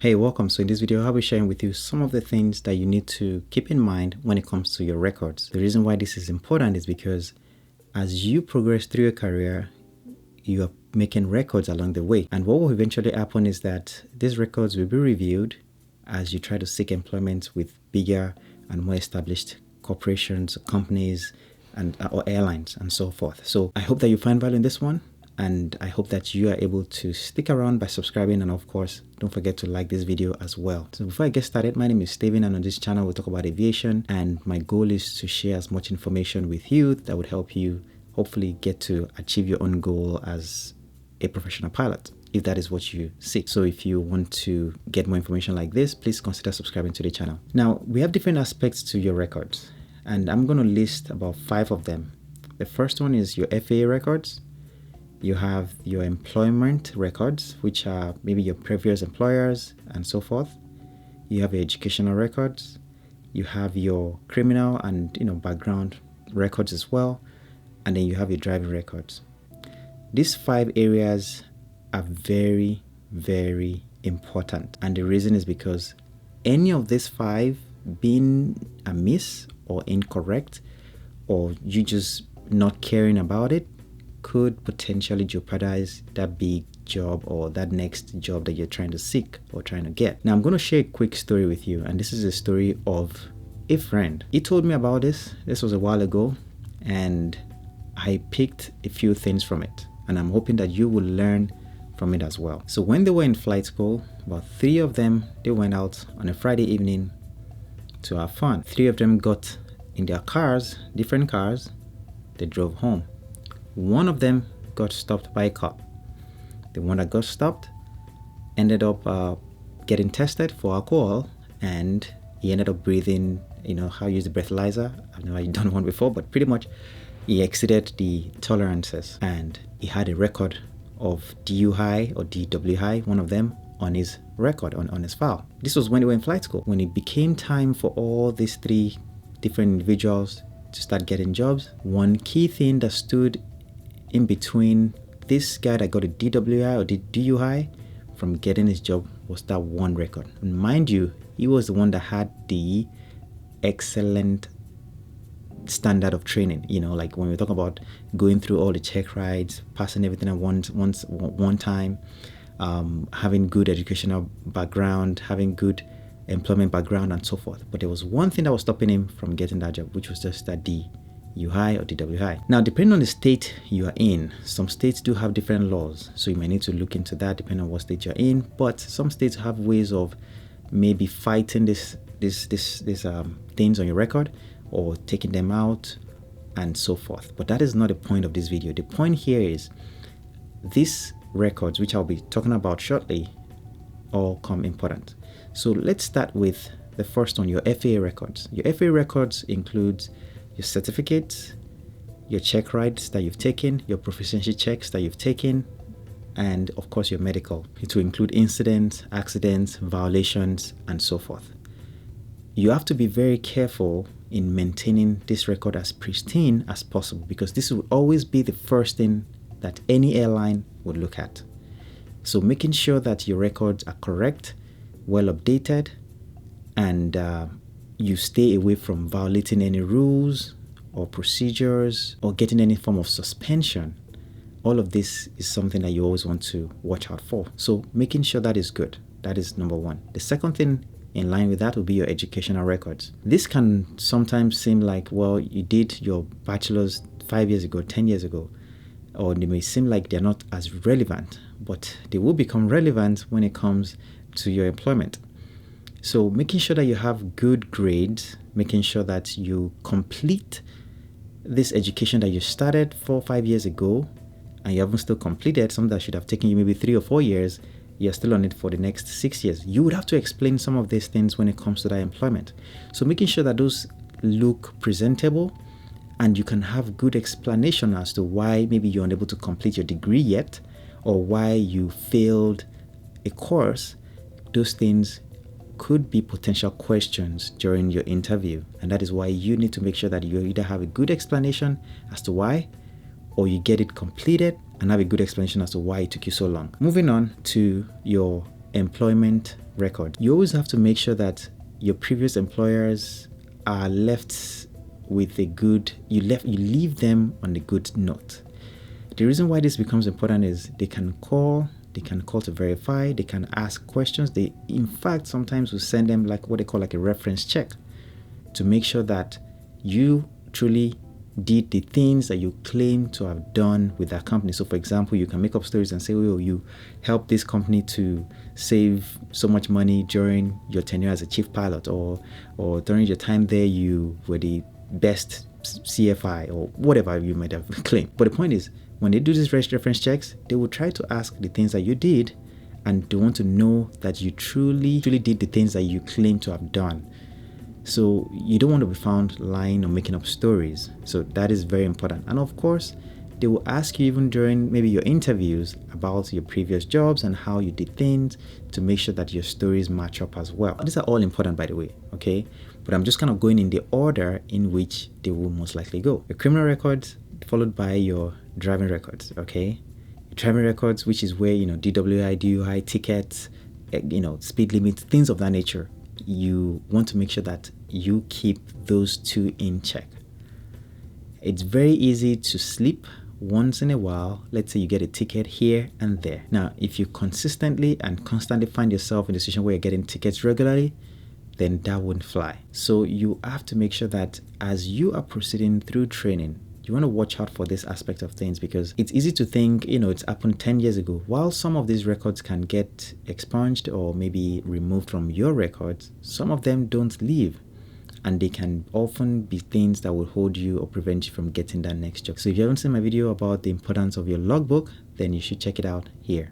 Hey, welcome. So in this video, I'll be sharing with you some of the things that you need to keep in mind when it comes to your records. The reason why this is important is because as you progress through your career, you are making records along the way. And what will eventually happen is that these records will be reviewed as you try to seek employment with bigger and more established corporations, companies, or airlines and so forth. So I hope that you find value in this one. And I hope that you are able to stick around by subscribing, and of course, don't forget to like this video as well. So before I get started, my name is Steven, and on this channel we'll talk about aviation, and my goal is to share as much information with you that would help you hopefully get to achieve your own goal as a professional pilot, if that is what you seek. So if you want to get more information like this, please consider subscribing to the channel. Now, we have different aspects to your records, and I'm going to list about 5 of them. The first one is your FAA records. You have your employment records, which are maybe your previous employers and so forth. You have your educational records. You have your criminal and background records as well. And then you have your driving records. These 5 areas are very, very important. And the reason is because any of these 5 being amiss or incorrect, or you just not caring about it, could potentially jeopardize that big job or that next job that you're trying to seek or trying to get. Now, I'm going to share a quick story with you, and this is a story of a friend. He told me about this. This was a while ago, and I picked a few things from it, and I'm hoping that you will learn from it as well. So when they were in flight school, about 3 of them, they went out on a Friday evening to have fun. 3 of them got in their cars, different cars. They drove home. One of them got stopped by a cop. The one that got stopped ended up getting tested for alcohol, and he ended up breathing, how you use the breathalyzer. I've never done one before, but pretty much he exceeded the tolerances, and he had a record of DUI or DWI, one of them, on his record, on his file. This was when they were in flight school. When it became time for all these 3 different individuals to start getting jobs, one key thing that stood in between this guy that got a DWI or the DUI from getting his job was that one record. And mind you, he was the one that had the excellent standard of training. Like when we talk about going through all the check rides, passing everything at one time, having good educational background, having good employment background, and so forth. But there was one thing that was stopping him from getting that job, which was just that DUI or DWI. Now, depending on the state you are in, some states do have different laws, so you may need to look into that depending on what state you're in. But some states have ways of maybe fighting these things on your record or taking them out and so forth. But that is not the point of this video. The point here is these records, which I'll be talking about shortly, all come important. So let's start with the first one, your FAA records. Your FAA records includes your certificates, your check rides that you've taken, your proficiency checks that you've taken, and of course your medical. It will include incidents, accidents, violations, and so forth. You have to be very careful in maintaining this record as pristine as possible, because this will always be the first thing that any airline would look at. So making sure that your records are correct, well updated, and you stay away from violating any rules or procedures or getting any form of suspension. All of this is something that you always want to watch out for. So making sure that is good. That is number 1. The second thing in line with that will be your educational records. This can sometimes seem like, well, you did your bachelor's 5 years ago, 10 years ago, or they may seem like they're not as relevant, but they will become relevant when it comes to your employment. So making sure that you have good grades, making sure that you complete this education that you started 4 or 5 years ago and you haven't still completed, something that should have taken you maybe 3 or 4 years, you're still on it for the next 6 years. You would have to explain some of these things when it comes to that employment. So making sure that those look presentable and you can have good explanation as to why maybe you're unable to complete your degree yet, or why you failed a course. Those things could be potential questions during your interview, and that is why you need to make sure that you either have a good explanation as to why, or you get it completed and have a good explanation as to why it took you so long. Moving on to your employment record. You always have to make sure that your previous employers are left with a good, you leave them on a good note. The reason why this becomes important is they can call to verify, they can ask questions. They, in fact, sometimes will send them like what they call like a reference check to make sure that you truly did the things that you claim to have done with that company. So for example, you can make up stories and say, oh, you helped this company to save so much money during your tenure as a chief pilot, or during your time there you were the best CFI, or whatever you might have claimed. But the point is, when they do these reference checks, they will try to ask the things that you did, and they want to know that you truly did the things that you claim to have done. So you don't want to be found lying or making up stories. So that is very important. And of course, they will ask you even during maybe your interviews about your previous jobs and how you did things to make sure that your stories match up as well. These are all important, by the way, okay? But I'm just kind of going in the order in which they will most likely go. Your criminal records followed by your driving records, okay? Your driving records, which is where, DWI, DUI, tickets, speed limits, things of that nature. You want to make sure that you keep those two in check. It's very easy to slip once in a while. Let's say you get a ticket here and there. Now, if you consistently and constantly find yourself in a situation where you're getting tickets regularly, then that wouldn't fly. So you have to make sure that as you are proceeding through training, you want to watch out for this aspect of things, because it's easy to think, it's happened 10 years ago. While some of these records can get expunged or maybe removed from your records, some of them don't leave. And they can often be things that will hold you or prevent you from getting that next job. So if you haven't seen my video about the importance of your logbook, then you should check it out here.